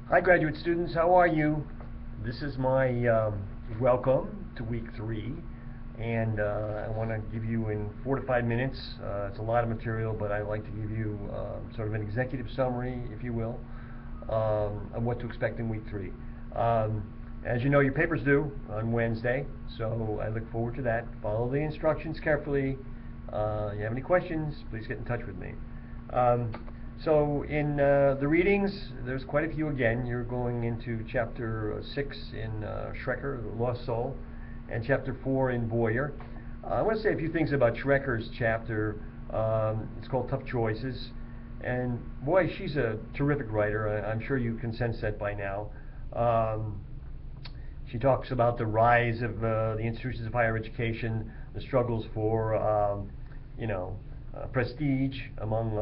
Hi graduate students, how are you? This is my welcome to week 3, and I want to give you in 4 to 5 minutes, it's a lot of material, but I like to give you sort of an executive summary, if you will, of what to expect in week 3. As you know, your paper's due on Wednesday, so I look forward to that. Follow the instructions carefully. You have any questions, please get in touch with me. So in the readings, there's quite a few again. You're going into chapter 6 in Schrecker, The Lost Soul, and chapter 4 in Boyer. I want to say a few things about Schrecker's chapter. It's called Tough Choices. And boy, she's a terrific writer. I'm sure you can sense that by now. She talks about the rise of the institutions of higher education, the struggles for, prestige among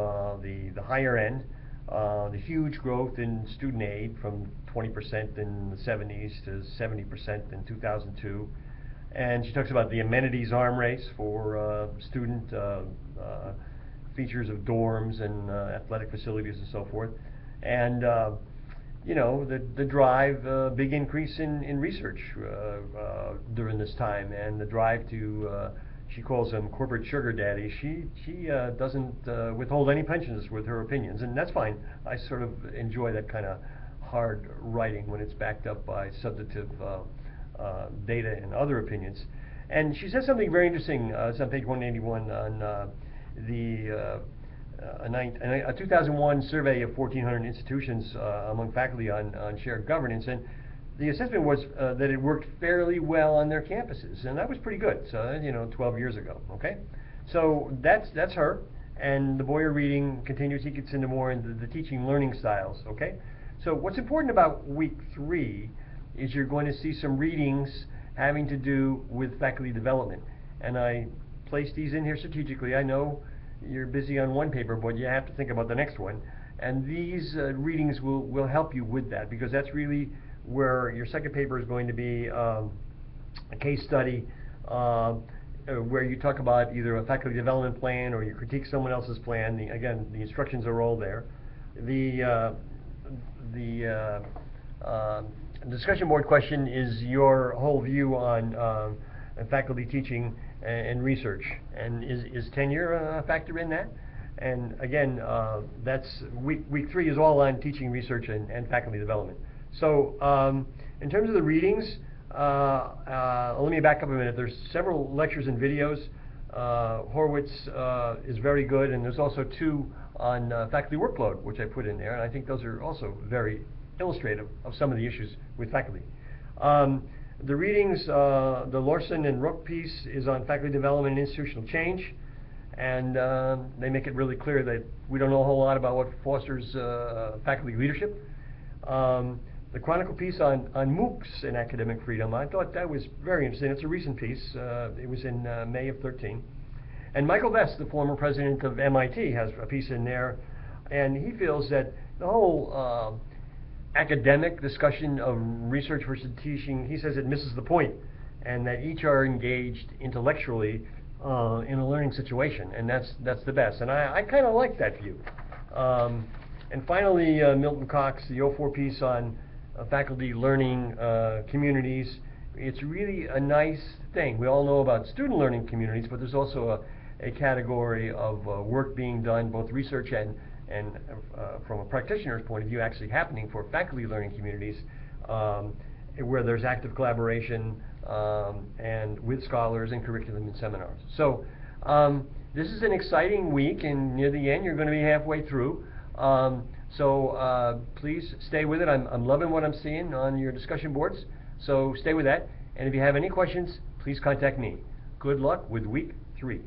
the higher end, the huge growth in student aid from 20% in the 70s to 70% in 2002. And she talks about the amenities arm race for student features of dorms and athletic facilities and so forth. And the drive, big increase in research during this time, and the drive to she calls them corporate sugar daddies. She doesn't withhold any pensions with her opinions, and that's fine. I sort of enjoy that kind of hard writing when it's backed up by substantive data and other opinions. And she says something very interesting. It's on page 181 on a 2001 survey of 1,400 institutions among faculty on shared governance, and the assessment was that it worked fairly well on their campuses, and that was pretty good. So 12 years ago. Okay, so that's her. And the Boyer reading continues. He gets into more into the teaching learning styles. Okay, so what's important about week 3 is you're going to see some readings having to do with faculty development, and I placed these in here strategically. I know you're busy on one paper, but you have to think about the next one, and these readings will help you with that, because that's really where your second paper is going to be a case study where you talk about either a faculty development plan or you critique someone else's plan. Again, the instructions are all there. The discussion board question is your whole view on faculty teaching and research, and is tenure a factor in that? And again, that's week 3 is all on teaching, research, and faculty development. So in terms of the readings, let me back up a minute. There's several lectures and videos. Horowitz is very good, and there's also 2 on faculty workload, which I put in there, and I think those are also very illustrative of some of the issues with faculty. The readings, the Larson and Rook piece is on faculty development and institutional change, and they make it really clear that we don't know a whole lot about what fosters faculty leadership. The Chronicle piece on MOOCs and academic freedom, I thought that was very interesting. It's a recent piece. It was in May of 13. And Michael Vest, the former president of MIT, has a piece in there, and he feels that the whole academic discussion of research versus teaching, he says it misses the point, and that each are engaged intellectually in a learning situation, and that's the best. And I kind of like that view. And finally, Milton Cox, the 04 piece on faculty learning communities. It's really a nice thing. We all know about student learning communities, but there's also a category of work being done, both research and from a practitioner's point of view, actually happening for faculty learning communities, where there's active collaboration and with scholars and curriculum and seminars. So this is an exciting week, and near the end you're going to be halfway through. So please stay with it. I'm loving what I'm seeing on your discussion boards, so stay with that. And if you have any questions, please contact me. Good luck with week 3.